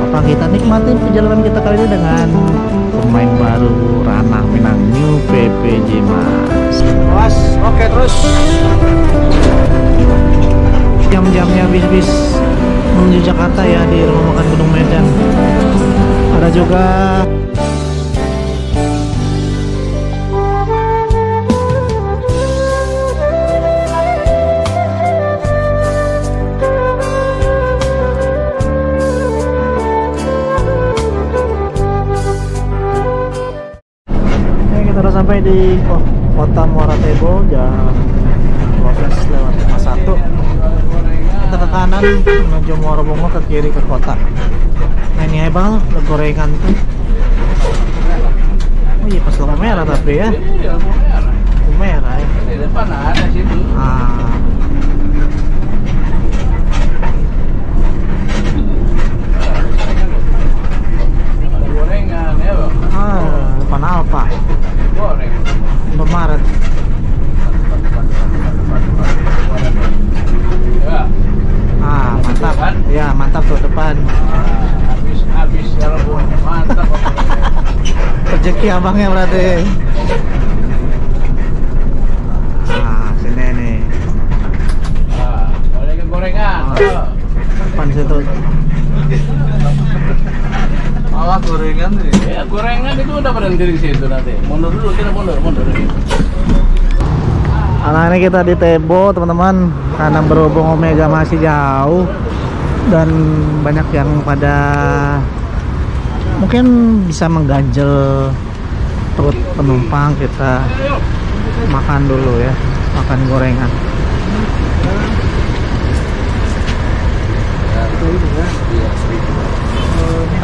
Apa kita nikmati perjalanan kita kali ini dengan pemain baru Ranah Minang New PPJ Mas. Was, oke terus. Jam-jamnya bis-bis menuju Jakarta ya di rumah makan Gunung Medan. Ada juga sampai di kota Muara Tebo jam 12:51. Kita ke kanan menuju Muara Bungo, ke kiri ke kota. Nah ini hebat loh, gorengan tuh. Oh iya pas lampu merah tapi ya. Lampu merah ya. Di depan ada situ. Gorengan ya bang. Depan Alfa. Maret. Mantap. Ya, mantap tuh depan. Habis kalau buahnya mantap. Rezeki abangnya berarti. Sini nih. Boleh gorengan. Depan situ. Malah gorengan nih. Ya, gorengan itu udah berhenti di situ nanti. Mundur dulu, kita mundur. Nah ini kita di Tebo teman-teman, karena berhubung Omega masih jauh dan banyak yang pada mungkin bisa mengganjel perut penumpang, kita makan dulu ya, makan gorengan.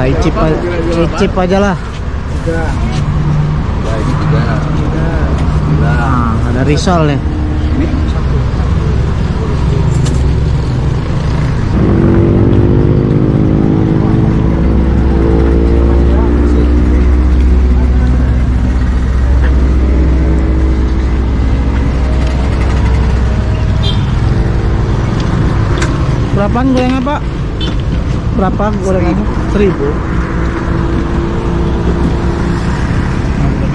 Icip aja lah. Nah, ada risol ya. Berapaan gorengan Pak? Berapa gorengannya? 1.000.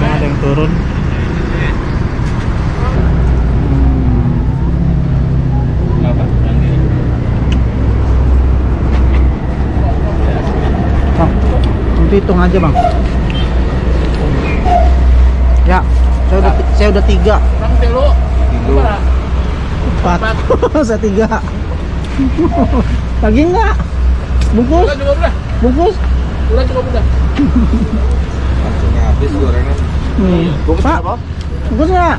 Ada yang turun. Hitung aja bang. Ya, saya udah 3. 4. Saya 3. Lagi enggak? Bungkus? Bungkus? Udah cukup udah. Langsungnya habis gorengan. Bungkus apa? Bungkus enggak?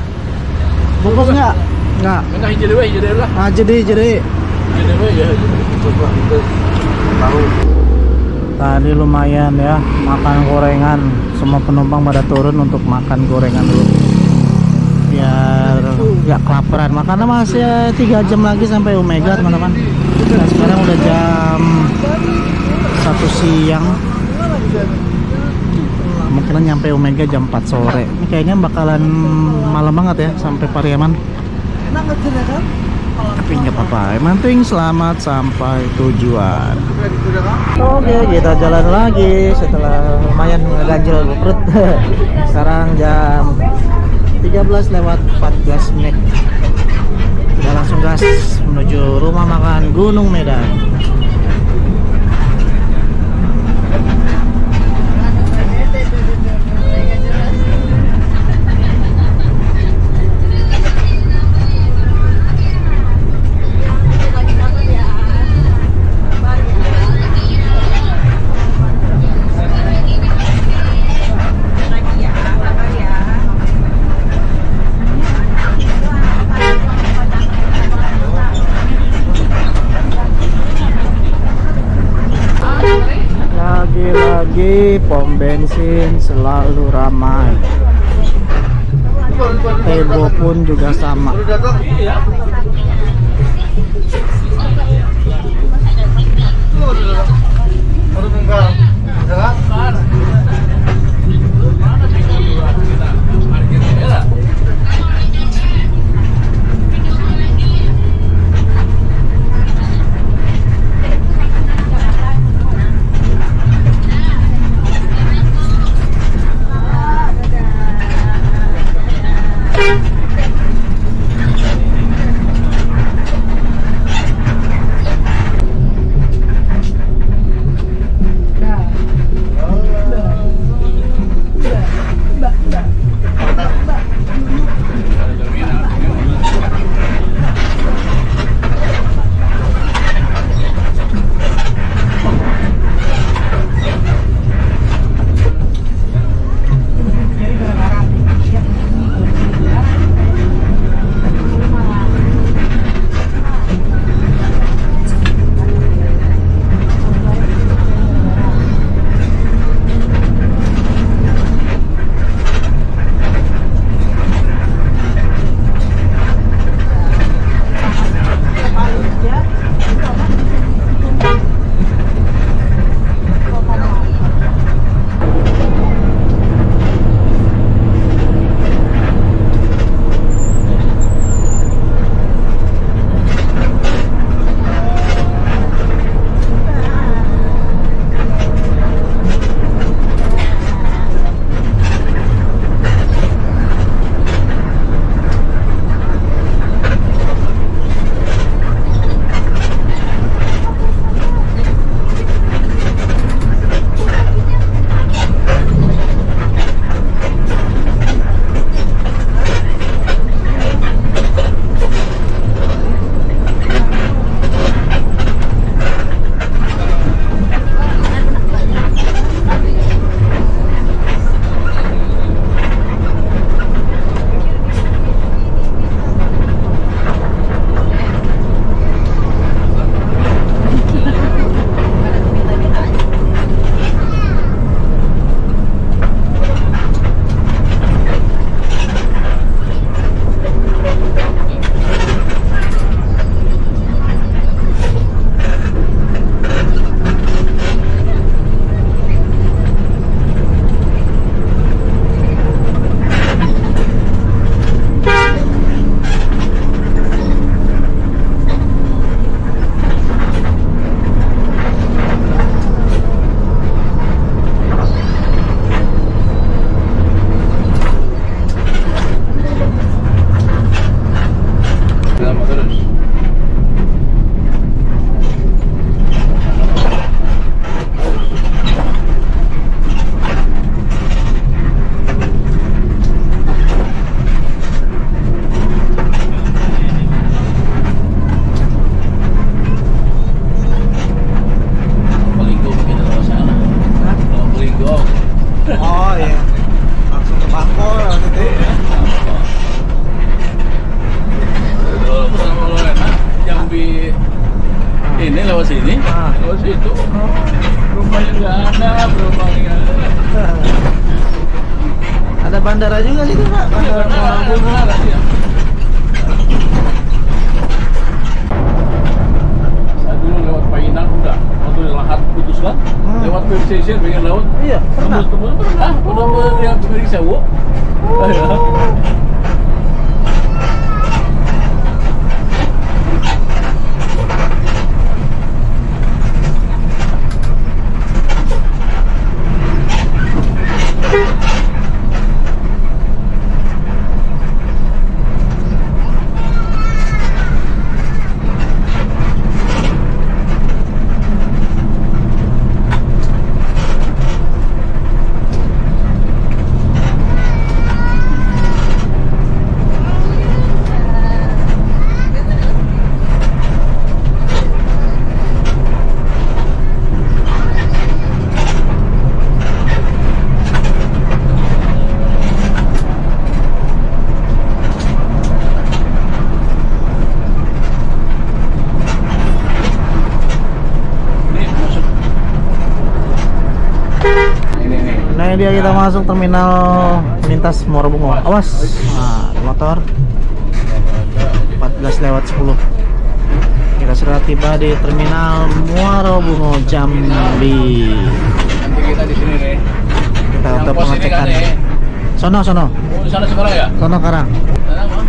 Bungkus enggak? Enggak. Enggak hijau deh lah. Jadi. Coba kita tahu. Tadi lumayan ya makan gorengan, semua penumpang pada turun untuk makan gorengan dulu biar gak kelaparan, makanya masih 3 jam lagi sampai Omega teman-teman. Nah, sekarang udah jam 1 siang, kemungkinan nyampe Omega jam 4 sore. Ini kayaknya bakalan malam banget ya sampai Pariaman, tapi nggak apa-apa, yang penting selamat sampai tujuan. Oke, kita jalan lagi setelah lumayan ngeganjel perut. Sekarang jam 13:14. Kita langsung gas menuju rumah makan Gunung Medan. Lagi pom bensin selalu ramai. Tebo pun juga sama. bandara juga sih Pak. Bandara Muara Bungo. Saya dulu lewat Painang udah, waktu lahat putus kan, lewat pesisir pengen laut. Iya, pernah. Tembus pernah, udah melihat periksa bu. Nah dia kita masuk terminal lintas Muara Bungo. Awas, nah, motor 14:10. Kita sudah tiba di terminal Muara Bungo Jambi. Nanti kita di sini nih. Kita untuk pengecekan. Sono. Oh di sana sekarang ya? Sono Karang. Sana bang?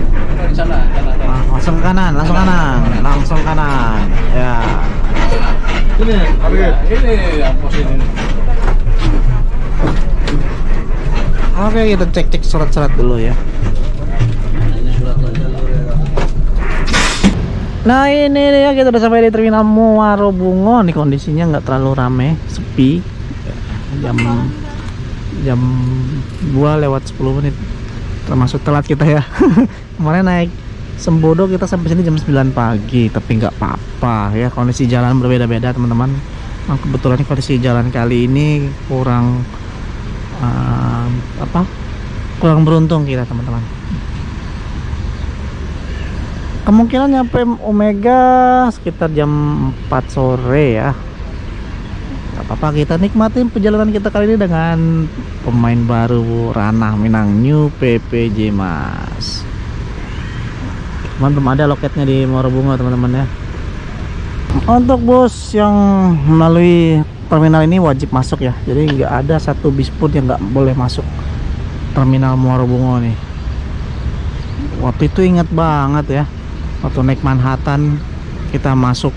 Di sana. Nah, langsung kanan. Ya. Ini, ini yang pos ini. Oke, kita cek surat-surat dulu ya. Nah ini dia, kita udah sampai di terminal Muara Bungo. Nih kondisinya nggak terlalu rame, sepi. Jam 2:10, termasuk telat kita ya. Kemarin naik Sembodo kita sampai sini jam 9 pagi, tapi nggak apa-apa ya. Kondisi jalan berbeda-beda teman-teman. Nah, kebetulan kondisi jalan kali ini kurang kurang beruntung kita teman-teman. Kemungkinan nyampe Omega sekitar jam 4 sore ya. Gak apa-apa, kita nikmatin perjalanan kita kali ini dengan pemain baru Ranah Minang New PPJ Mas. Belum ada loketnya di Muara Bungo teman-teman ya. Untuk bus yang melalui terminal ini wajib masuk ya, jadi nggak ada satu bis pun yang nggak boleh masuk terminal Muara Bungo nih. Waktu itu ingat banget ya, waktu naik Manhattan kita masuk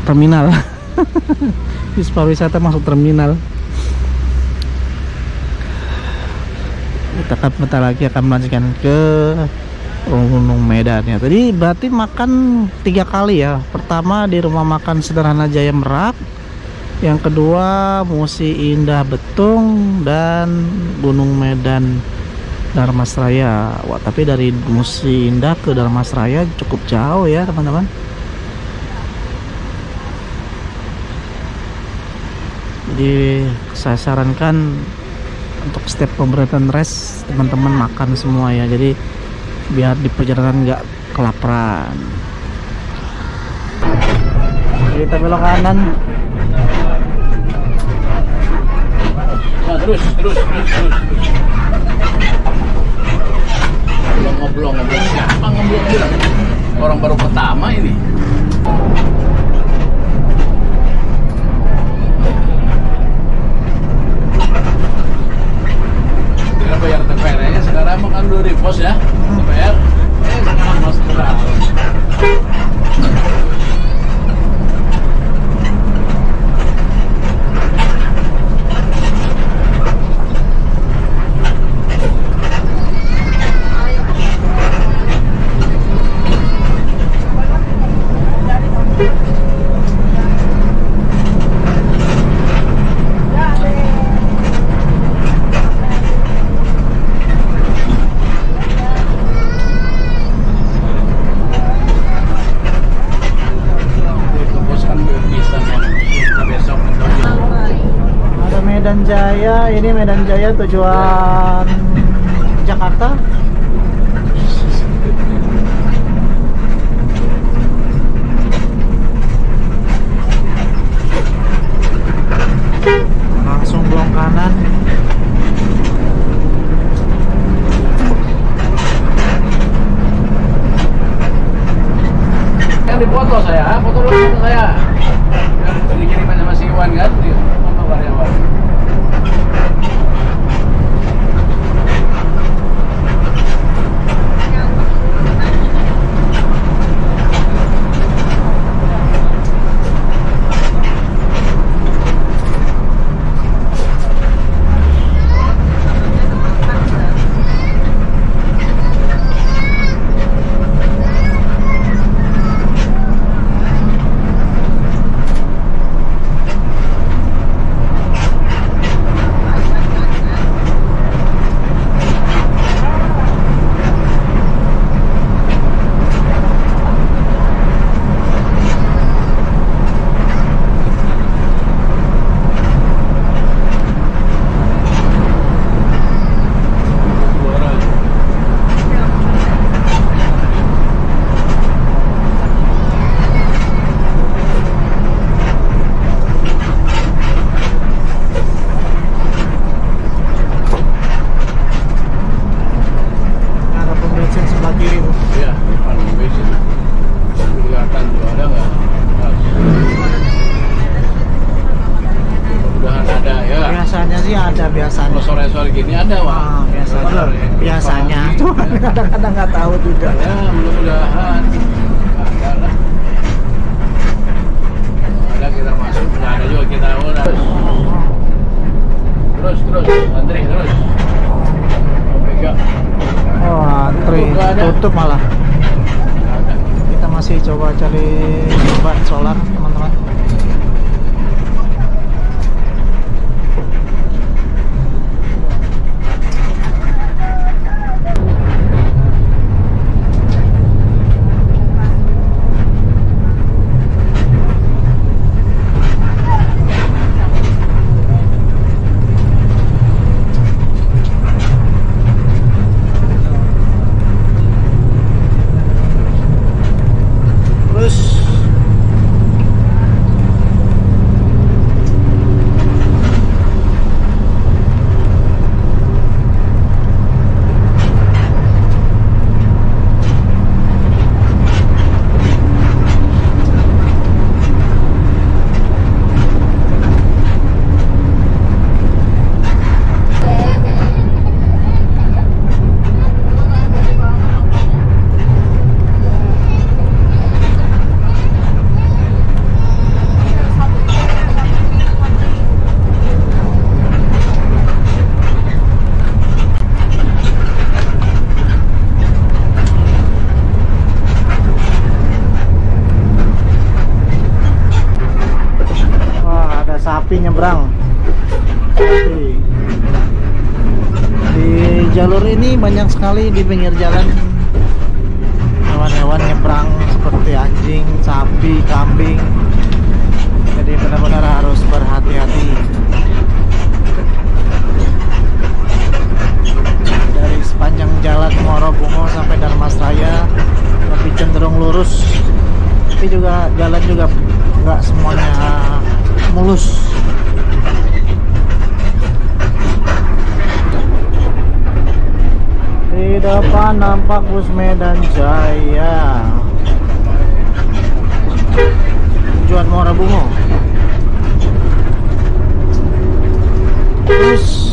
terminal. Bis pariwisata masuk terminal. Kita akan bentar lagi akan melanjutkan ke Gunung Medan ya. Tadi berarti makan 3 kali ya. Pertama di rumah makan sederhana Jaya Merak, yang kedua Musi Indah Betung, dan Gunung Medan Darmasraya. Wah, tapi dari Musi Indah ke Darmasraya cukup jauh ya teman-teman. Jadi saya sarankan untuk setiap pemberhentian rest teman-teman makan semua ya, jadi biar di perjalanan nggak kelaparan. Kita belok kanan. Nah, terus. Ngobrol. Siapa ngobrol bilang? Orang baru pertama ini. Kita bayar TPR-nya sekarang makan dulu di pos ya. TPR. Sekarang masuk ke dalam. Medan Jaya, ini Medan Jaya tujuan Jakarta. Langsung belok kanan. foto saya, foto dulu foto saya. Yang dikirimin sama si Iwan kan, di foto karyawan. Biasanya sore-sore gini ada Wak. Biasanya cuma kadang-kadang nggak tahu juga ya, mudah-mudahan ada lah, ada kita masuk, nggak ada juga kita udah terus antri terus Omega. Antri tutup malah. Kita masih coba cari ban solar teman-teman. Sapi nyebrang. Di jalur ini banyak sekali di pinggir jalan hewan-hewan nyebrang seperti anjing, sapi, kambing. Jadi benar-benar harus berhati-hati. Dari sepanjang jalan Morobungo sampai Darmasraya lebih cenderung lurus, tapi juga jalan juga nggak semuanya mulus. Di depan nampak bus Medan Jaya tujuan Morobungo. Terus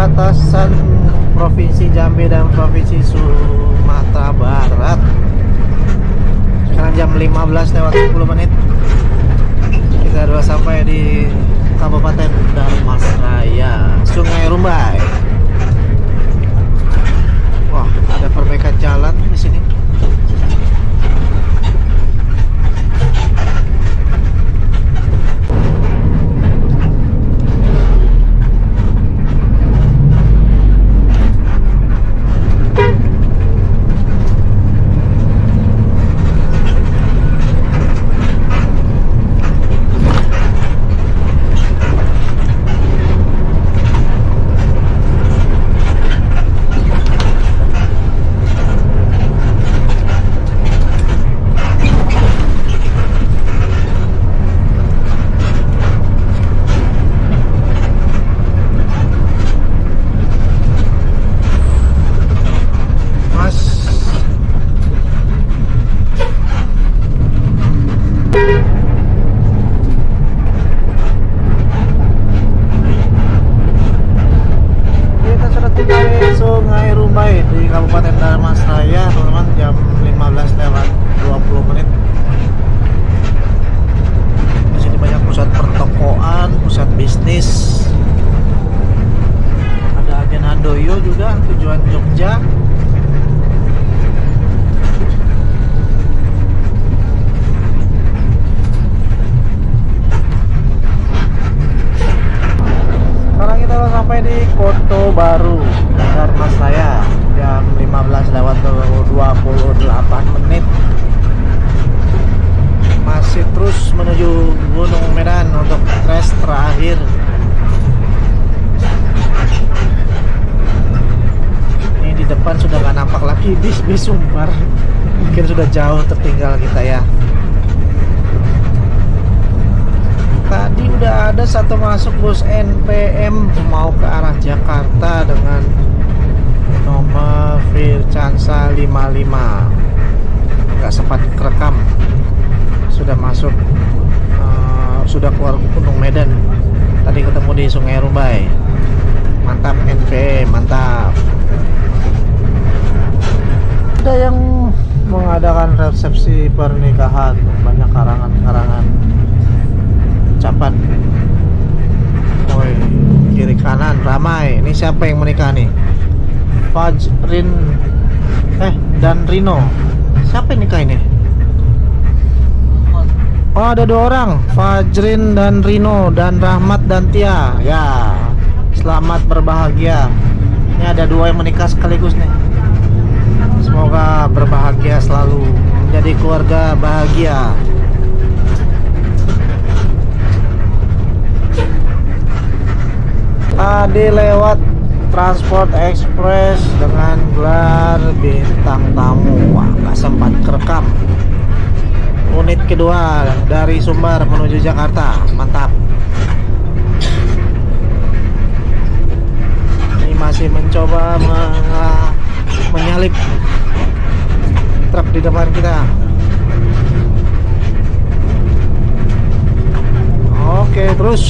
perbatasan Provinsi Jambi dan Provinsi Sumatera Barat. Sekarang jam 15 lewat 10 menit. Kita sudah sampai di Kabupaten Dharmasraya, Sungai Rumbai. Wah, ada perbaikan jalan di sini. Sungai Rumbai di Kabupaten Dharmasraya, teman-teman, jam 15 lewat 20 menit. Di sini banyak pusat pertokoan, pusat bisnis. Ada agen Handoyo juga, tujuan Jogja. Sekarang kita sampai di Koto Baru, Dharmasraya, jam 15 lewat 28 menit. Masih terus menuju Gunung Medan untuk race terakhir. Ini di depan sudah nggak nampak lagi bis Sumbar. Mungkin sudah jauh tertinggal kita ya. Tadi udah ada satu masuk bus NPM mau ke arah Jakarta dengan nomor Vircansa 55. Nggak sempat kerekam. Sudah masuk, sudah keluar Gunung Medan. Tadi ketemu di Sungai Rumbai. Mantap NPM, mantap. Ada yang mengadakan resepsi pernikahan, banyak karangan-karangan ucapan. Woi, kiri kanan ramai. Ini siapa yang menikah nih? Fajrin dan Rino. Siapa yang nikah ini? Oh, ada 2 orang, Fajrin dan Rino, dan Rahmat dan Tia. Ya, selamat berbahagia. Ini ada 2 yang menikah sekaligus nih. Semoga berbahagia selalu, menjadi keluarga bahagia. Tadi lewat Transport Express dengan gelar bintang tamu. Wah, gak sempat kerekam. Unit kedua dari Sumbar menuju Jakarta. Mantap. Ini masih mencoba menyalip truk di depan kita. Oke, terus.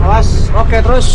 Awas, oke, terus.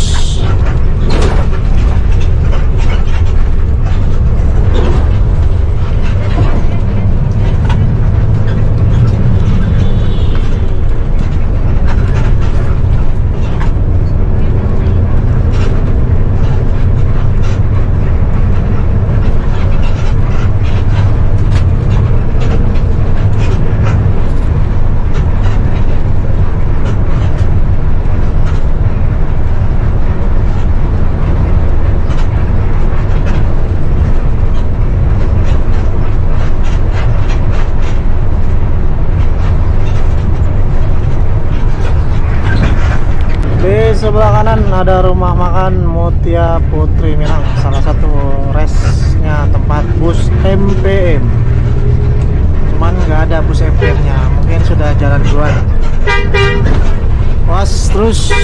Sebelah kanan ada rumah makan Mutia Putri Minang, salah satu resnya tempat bus MPM. Cuman nggak ada bus MPM nya, mungkin sudah jalan duluan. Was terus.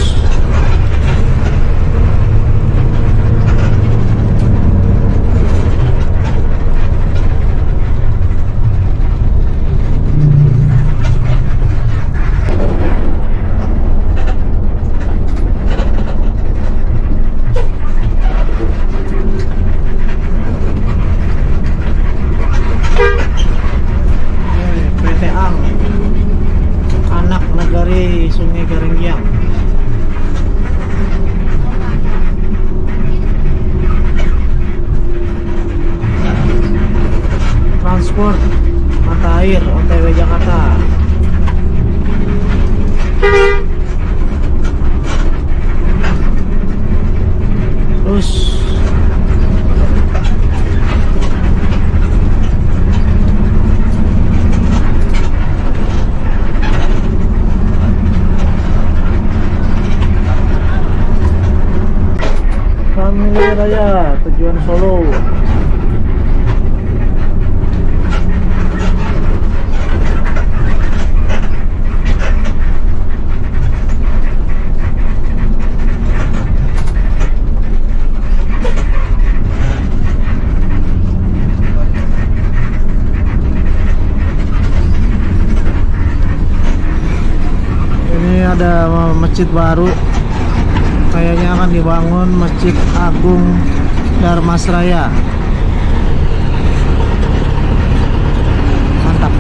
Air OTW Jakarta. Terus Family Raya tujuan Solo. Ada masjid baru, kayaknya akan dibangun Masjid Agung Darmasraya. Mantap.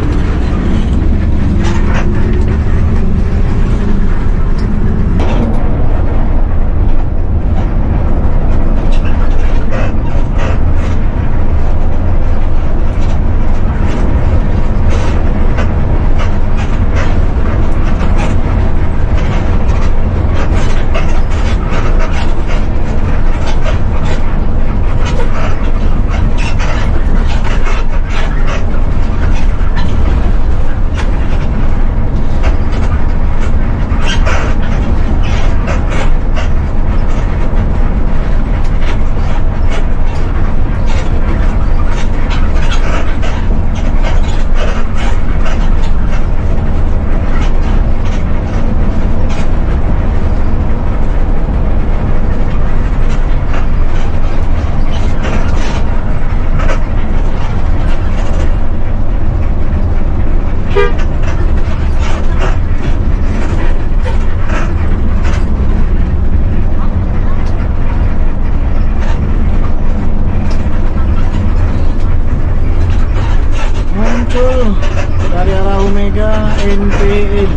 Dari arah Omega NPM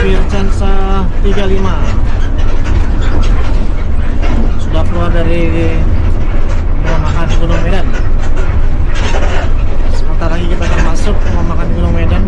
Vircansa 35 sudah keluar dari rumah makan Gunung Medan. Sebentar lagi kita akan masuk rumah makan Gunung Medan.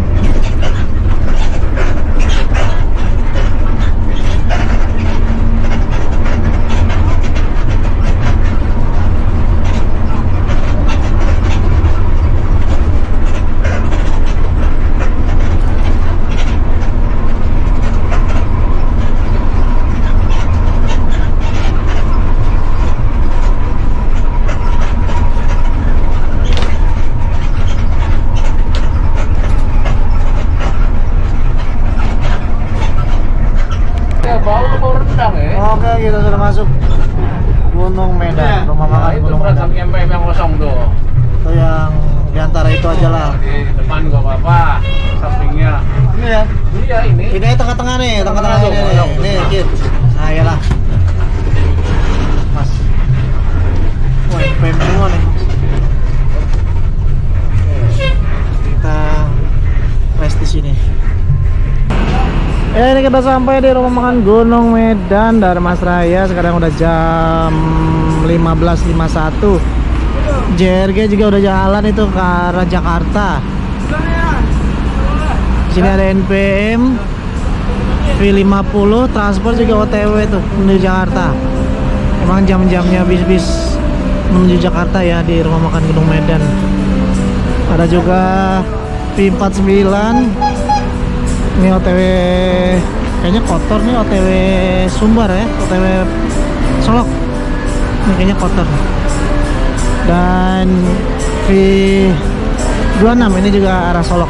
Oke, kita sudah masuk Gunung Medan, rumah makan Gunung Medan. Samping MPM yang kosong tuh. Itu yang diantara itu aja lah. Di depan gak apa-apa, sampingnya. Ini ya? Iya ini. Ini tengah-tengah nih, tengah-tengah sini nih. Nih, Kit. Nah, iyalah. Mas. Wah, MPM semua nih. Kita rest di sini. Ini kita sampai di rumah makan Gunung Medan Darmasraya. Sekarang udah jam 15.51. JRG juga udah jalan itu ke arah Jakarta. Sini ada NPM V50 transport juga OTW tuh menuju Jakarta. Emang jam-jamnya bis-bis menuju Jakarta ya di rumah makan Gunung Medan. Ada juga V49. Ini OTW kayaknya kotor nih, OTW Sumbar ya, OTW Solok. Ini kayaknya kotor. Dan V26 ini juga arah Solok.